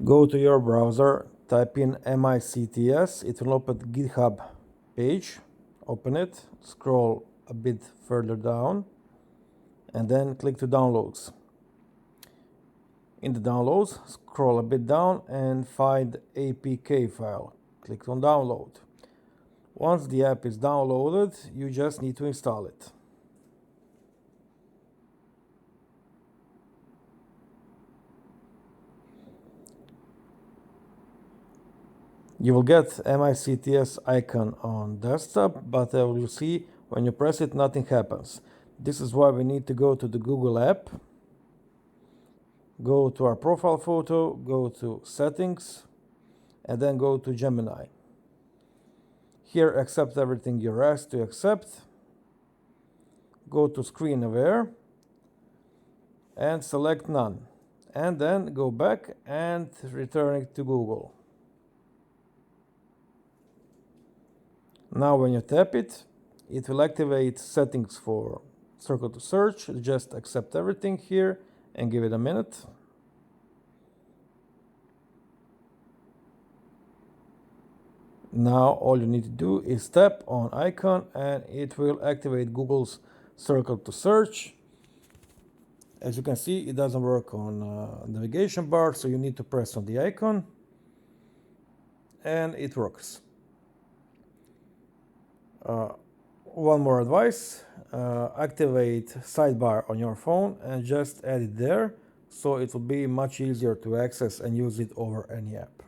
Go to your browser, type in MICTS, it will open the GitHub page, open it, scroll a bit further down, and then click to downloads. In the downloads, scroll a bit down and find APK file. Click on download. Once the app is downloaded, you just need to install it. You will get MICTS icon on desktop, but you see when you press it, nothing happens. This is why we need to go to the Google app, go to our profile photo, go to settings, and then go to Gemini. Here, accept everything you're asked to accept. Go to screen aware and select none. And then go back and return it to Google. Now when you tap it, it will activate settings for Circle to Search. Just accept everything here and give it a minute. Now all you need to do is tap on icon and it will activate Google's Circle to Search. As you can see, it doesn't work on navigation bar, so you need to press on the icon and it works. One more advice, activate sidebar on your phone and just add it there, so it will be much easier to access and use it over any app.